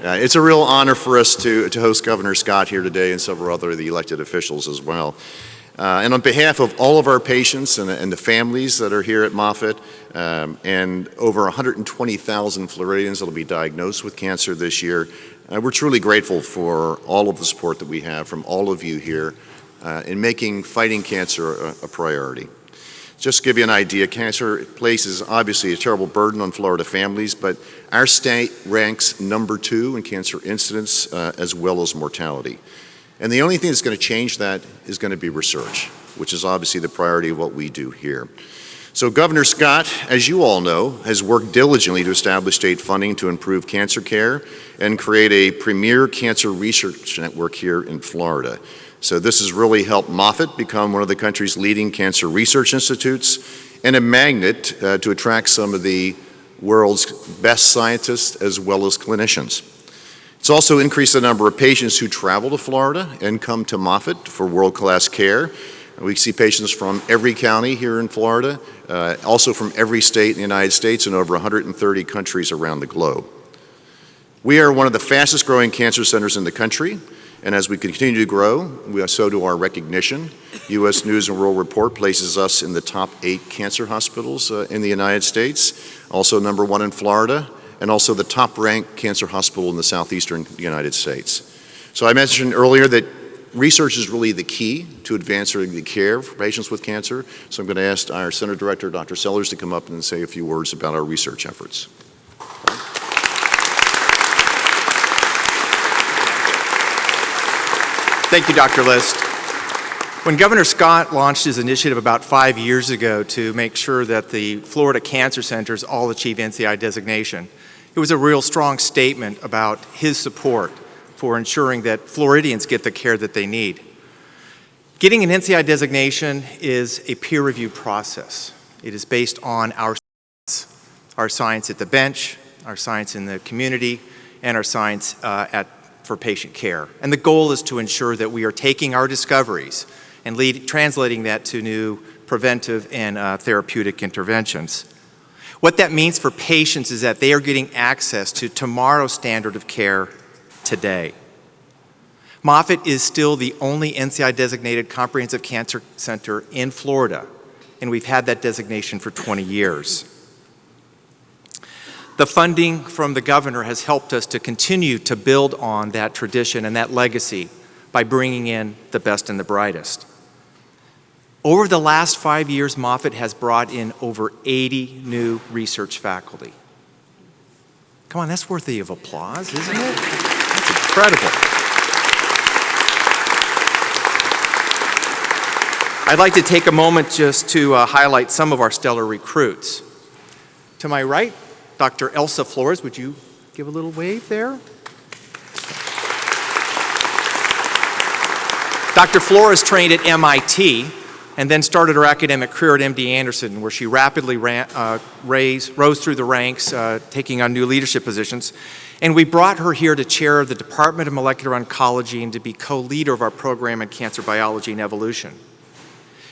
It's a real honor for us to host Governor Scott here today and several other of the elected officials as well. And on behalf of all of our patients and the families that are here at Moffitt, and over 120,000 Floridians that will be diagnosed with cancer this year, we're truly grateful for all of the support that we have from all of you here in making fighting cancer a priority. Just to give you an idea, cancer places obviously a terrible burden on Florida families, but our state ranks #2 in cancer incidence as well as mortality. And the only thing that's going to change that is going to be research, which is obviously the priority of what we do here. So Governor Scott, as you all know, has worked diligently to establish state funding to improve cancer care and create a premier cancer research network here in Florida. So this has really helped Moffitt become one of the country's leading cancer research institutes and a magnet to attract some of the world's best scientists as well as clinicians. It's also increased the number of patients who travel to Florida and come to Moffitt for world-class care. We see patients from every county here in Florida, also from every state in the United States and over 130 countries around the globe. We are one of the fastest growing cancer centers in the country, and as we continue to grow, so do our recognition. U.S. News and World Report places us in the top 8 cancer hospitals in the United States, also #1 in Florida, and also the top-ranked cancer hospital in the southeastern United States. So I mentioned earlier that research is really the key to advancing the care for patients with cancer. So I'm going to ask our Center Director, Dr. Sellers, to come up and say a few words about our research efforts. Thank you, Dr. List. When Governor Scott launched his initiative about 5 years ago to make sure that the Florida Cancer Centers all achieve NCI designation, it was a real strong statement about his support for ensuring that Floridians get the care that they need. Getting an NCI designation is a peer-reviewed process. It is based on our science at the bench, our science in the community, and our science for patient care. And the goal is to ensure that we are taking our discoveries and translating that to new preventive and therapeutic interventions. What that means for patients is that they are getting access to tomorrow's standard of care today. Moffitt is still the only NCI-designated comprehensive cancer center in Florida, and we've had that designation for 20 years. The funding from the governor has helped us to continue to build on that tradition and that legacy by bringing in the best and the brightest. Over the last 5 years, Moffitt has brought in over 80 new research faculty. Come on, that's worthy of applause, isn't it? That's incredible. I'd like to take a moment just to highlight some of our stellar recruits. To my right, Dr. Elsa Flores, would you give a little wave there? Dr. Flores trained at MIT and then started her academic career at MD Anderson, where she rapidly rose through the ranks, taking on new leadership positions. And we brought her here to chair the Department of Molecular Oncology and to be co-leader of our program in cancer biology and evolution.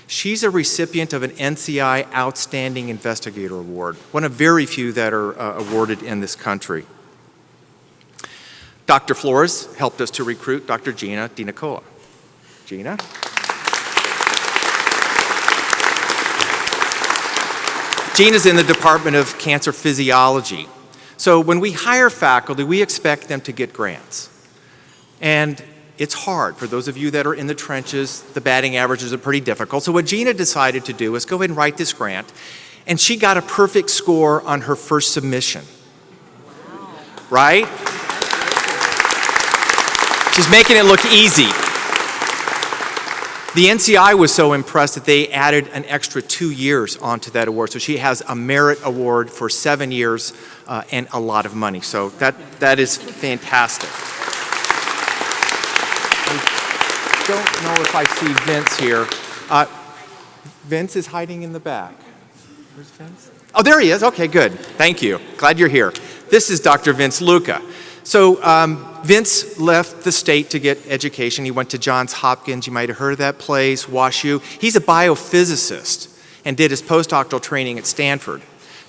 She's a recipient of an NCI Outstanding Investigator Award, one of very few that are awarded in this country. Dr. Flores helped us to recruit Dr. Gina DiNicola. Gina? Gina's in the Department of Cancer Physiology. So when we hire faculty, we expect them to get grants. And it's hard. For those of you that are in the trenches, the batting averages are pretty difficult. So what Gina decided to do was go ahead and write this grant, and she got a perfect score on her first submission. Wow. Right? She's making it look easy. The NCI was so impressed that they added an extra 2 years onto that award. So she has a merit award for 7 years and a lot of money. So that is fantastic. I don't know if I see Vince here. Vince is hiding in the back. Where's Vince? Oh, there he is. Okay, good. Thank you. Glad you're here. This is Dr. Vince Luca. So Vince left the state to get education. He went to Johns Hopkins. You might have heard of that place, WashU. He's a biophysicist and did his postdoctoral training at Stanford.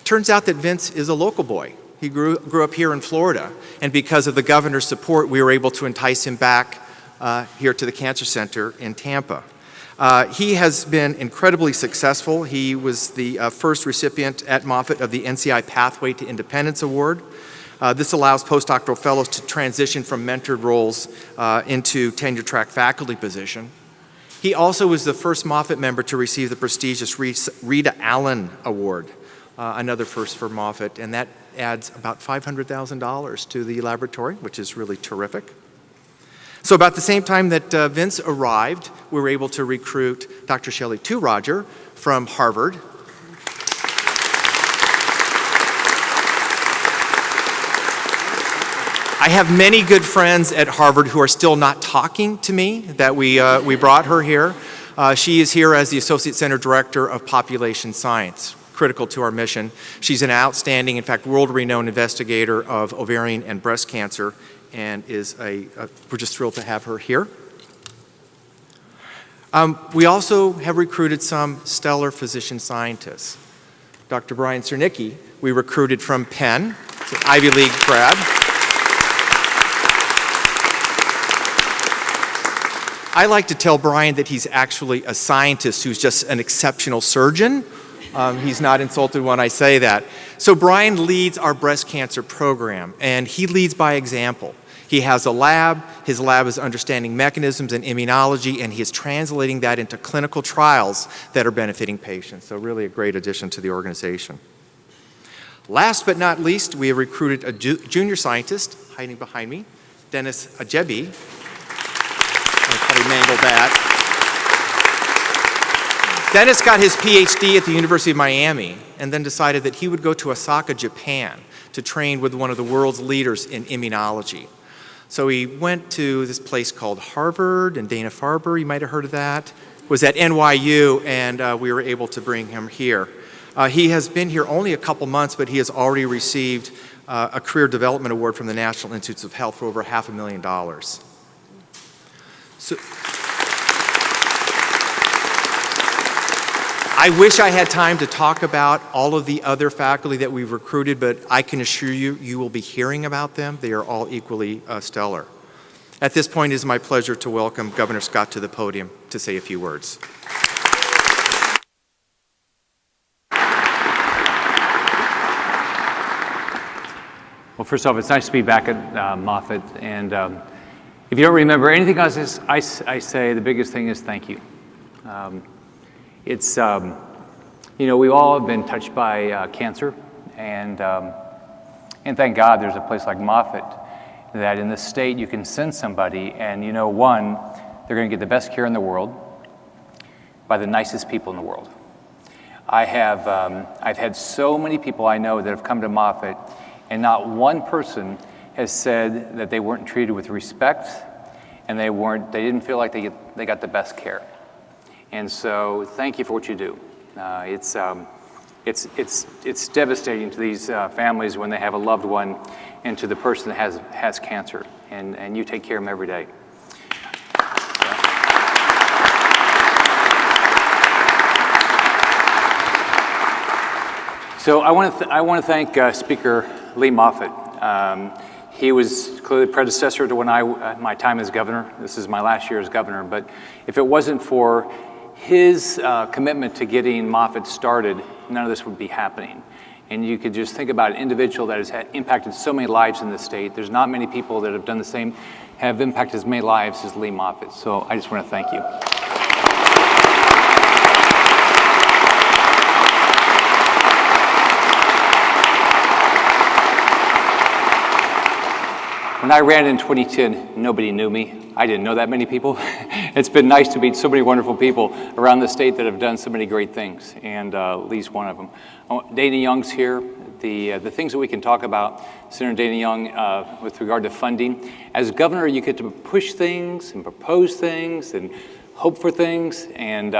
Turns out that Vince is a local boy. He grew up here in Florida, and because of the governor's support, we were able to entice him back here to the Cancer Center in Tampa. He has been incredibly successful. He was the first recipient at Moffitt of the NCI Pathway to Independence Award. This allows postdoctoral fellows to transition from mentored roles into tenure-track faculty position. He also was the first Moffitt member to receive the prestigious Rita Allen Award, another first for Moffitt, and that adds about $500,000 to the laboratory, which is really terrific. So about the same time that Vince arrived, we were able to recruit Dr. Shelley Roger from Harvard. I have many good friends at Harvard who are still not talking to me that we brought her here. She is here as the Associate Center Director of Population Science, critical to our mission. She's an outstanding, in fact, world-renowned investigator of ovarian and breast cancer, and we're just thrilled to have her here. We also have recruited some stellar physician scientists. Dr. Brian Cernicki, we recruited from Penn, an Ivy League grad. I like to tell Brian that he's actually a scientist who's just an exceptional surgeon. He's not insulted when I say that. So Brian leads our breast cancer program, and he leads by example. He has a lab. His lab is understanding mechanisms and immunology, and he is translating that into clinical trials that are benefiting patients. So really a great addition to the organization. Last but not least, we have recruited a junior scientist, hiding behind me, Dennis Ajebi. I probably mangled that. Dennis got his PhD at the University of Miami and then decided that he would go to Osaka, Japan to train with one of the world's leaders in immunology. So he went to this place called Harvard, and Dana-Farber, you might have heard of that, was at NYU, and we were able to bring him here. He has been here only a couple months, but he has already received a Career Development Award from the National Institutes of Health for over $500,000. So, I wish I had time to talk about all of the other faculty that we've recruited, but I can assure you, you will be hearing about them. They are all equally stellar. At this point, it is my pleasure to welcome Governor Scott to the podium to say a few words. Well, first off, it's nice to be back at Moffitt, and if you don't remember anything else I say, the biggest thing is thank you. It's, you know, we all have been touched by cancer, and thank God there's a place like Moffitt that in this state you can send somebody and, you know, one, they're going to get the best care in the world by the nicest people in the world. I've had so many people I know that have come to Moffitt, and not one person has said that they weren't treated with respect and they didn't feel like they got the best care. And so thank you for what you do. It's devastating to these families when they have a loved one and to the person that has cancer, and you take care of them every day. So I want to thank Speaker Lee Moffitt. He was clearly the predecessor to when my time as governor. This is my last year as governor, but if it wasn't for his commitment to getting Moffitt started, none of this would be happening. And you could just think about an individual that has impacted so many lives in this state. There's not many people that have done the same, have impacted as many lives as Lee Moffitt. So I just want to thank you. When I ran in 2010, nobody knew me. I didn't know that many people. It's been nice to meet so many wonderful people around the state that have done so many great things, and Lee's one of them. Dana Young's here. The things that we can talk about, Senator Dana Young, with regard to funding. As governor, you get to push things and propose things and hope for things and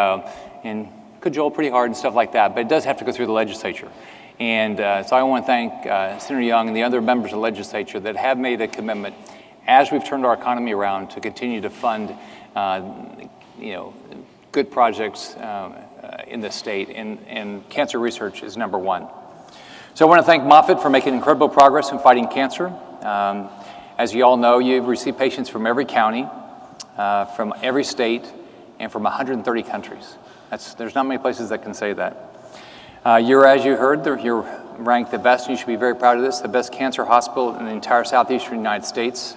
cajole pretty hard and stuff like that, but it does have to go through the legislature. And so I want to thank Senator Young and the other members of the legislature that have made a commitment as we've turned our economy around to continue to fund good projects in the state, and cancer research is number one. So I want to thank Moffitt for making incredible progress in fighting cancer. As you all know, you've received patients from every county, from every state, and from 130 countries. There's not many places that can say that. As you heard, you're ranked the best, and you should be very proud of this, the best cancer hospital in the entire southeastern United States.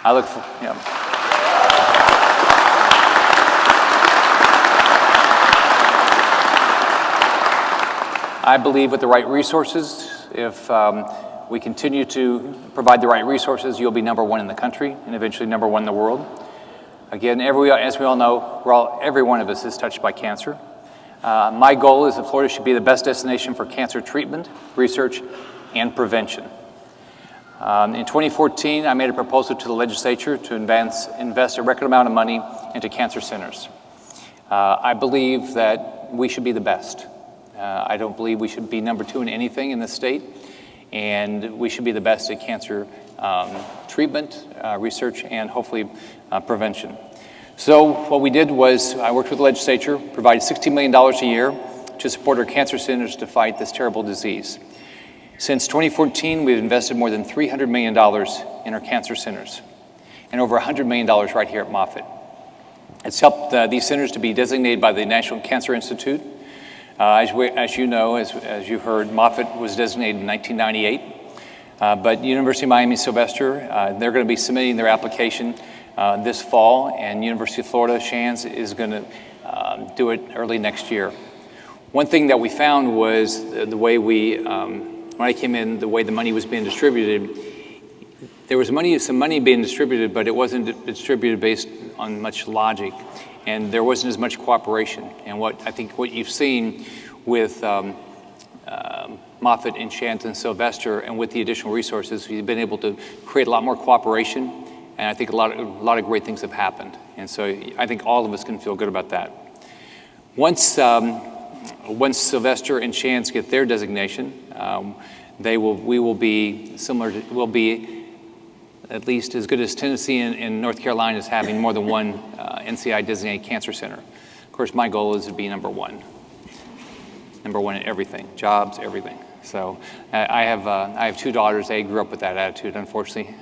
I look for, I believe with the right resources, if we continue to provide the right resources, you'll be #1 in the country and eventually #1 in the world. Again, as we all know, every one of us is touched by cancer. My goal is that Florida should be the best destination for cancer treatment, research, and prevention. In 2014, I made a proposal to the legislature to invest a record amount of money into cancer centers. I believe that we should be the best. I don't believe we should be #2 in anything in the state, and we should be the best at cancer treatment, research, and hopefully prevention. So what we did was I worked with the legislature, provided $60 million a year to support our cancer centers to fight this terrible disease. Since 2014, we've invested more than $300 million in our cancer centers, and over $100 million right here at Moffitt. It's helped these centers to be designated by the National Cancer Institute. As you know, as you heard, Moffitt was designated in 1998, but University of Miami Sylvester, they're going to be submitting their application this fall, and University of Florida Shands is going to do it early next year. One thing that we found was the way when I came in, the way the money was being distributed, there was some money being distributed, but it wasn't distributed based on much logic, and there wasn't as much cooperation. And I think what you've seen with Moffitt and Shands and Sylvester, and with the additional resources, we've been able to create a lot more cooperation, and I think a lot of great things have happened. And so I think all of us can feel good about that. Once Sylvester and Shands get their designation, we'll be at least as good as Tennessee and North Carolina is having more than one NCI designated cancer center. Of course, my goal is to be #1 in everything, jobs, everything. So I have 2 daughters. They grew up with that attitude, unfortunately.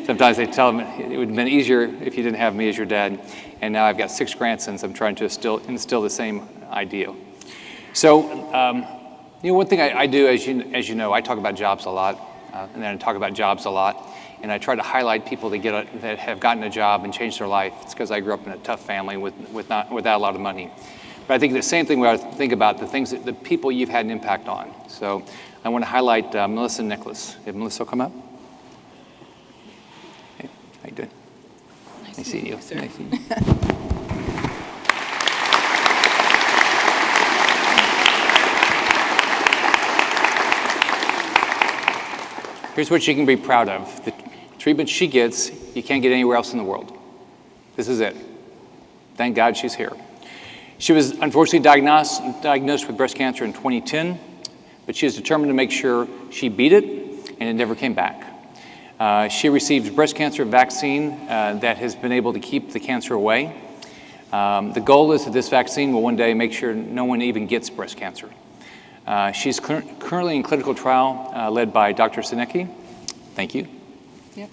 Sometimes they tell them it would have been easier if you didn't have me as your dad. And now I've got 6 grandsons. I'm trying to instill the same ideal. So, one thing I do, as you know, I talk about jobs a lot, and then I talk about jobs a lot, and I try to highlight people that have gotten a job and changed their life. It's because I grew up in a tough family without a lot of money. But I think the same thing we ought to think about the people you've had an impact on. So I want to highlight Melissa and Nicholas. If Melissa will come up. Hey, how you doing? Nice seeing you. Nice seeing you. Here's what she can be proud of. The treatment she gets, you can't get anywhere else in the world. This is it. Thank God she's here. She was unfortunately diagnosed with breast cancer in 2010, but she is determined to make sure she beat it, and it never came back. She received breast cancer vaccine that has been able to keep the cancer away. The goal is that this vaccine will one day make sure no one even gets breast cancer. She's currently in clinical trial led by Dr. Sinecki. Thank you. Yep.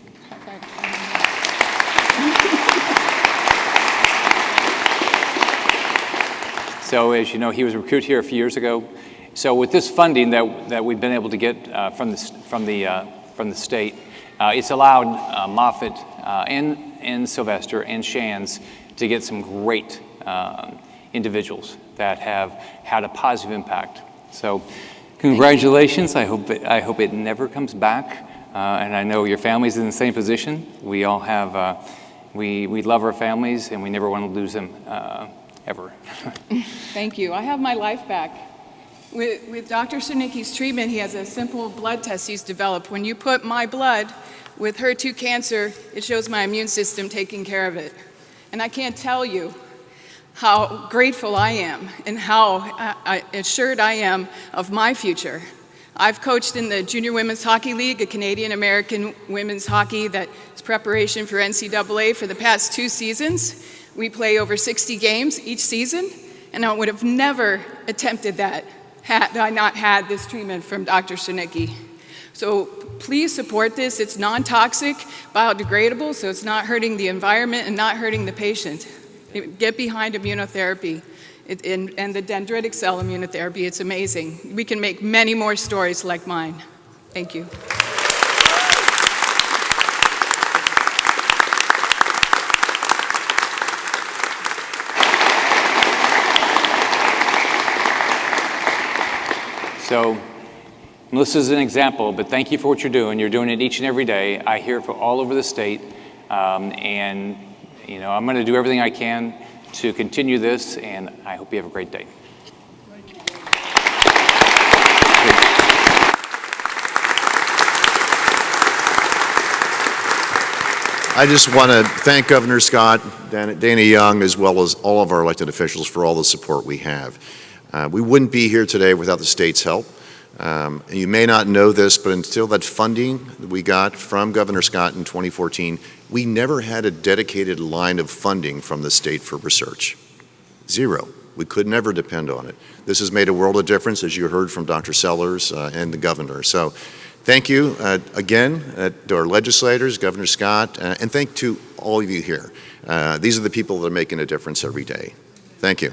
So as you know, he was recruited here a few years ago. So with this funding that we've been able to get from the state, it's allowed Moffitt and Sylvester and Shands to get some great individuals that have had a positive impact. So congratulations. I hope it never comes back. And I know your family's in the same position. We all have, we love our families, and we never want to lose them ever. Thank you. I have my life back. With Dr. Cernicki's treatment, he has a simple blood test he's developed. When you put my blood with HER2 cancer, it shows my immune system taking care of it. And I can't tell you how grateful I am and how assured I am of my future. I've coached in the Junior Women's Hockey League, a Canadian-American women's hockey that's preparation for NCAA for the past 2 seasons. We play over 60 games each season, and I would have never attempted that had I not had this treatment from Dr. Sinicki. So please support this. It's non-toxic, biodegradable, so it's not hurting the environment and not hurting the patient. Get behind immunotherapy and the dendritic cell immunotherapy. It's amazing. We can make many more stories like mine. Thank you. So Melissa's an example, but thank you for what you're doing. You're doing it each and every day. I hear it from all over the state, and I'm going to do everything I can to continue this, and I hope you have a great day. I just want to thank Governor Scott, Dana Young, as well as all of our elected officials for all the support we have. We wouldn't be here today without the state's help. You may not know this, but until that funding that we got from Governor Scott in 2014, we never had a dedicated line of funding from the state for research. Zero. We could never depend on it. This has made a world of difference, as you heard from Dr. Sellers and the governor. So thank you again to our legislators, Governor Scott, and thank to all of you here. These are the people that are making a difference every day. Thank you.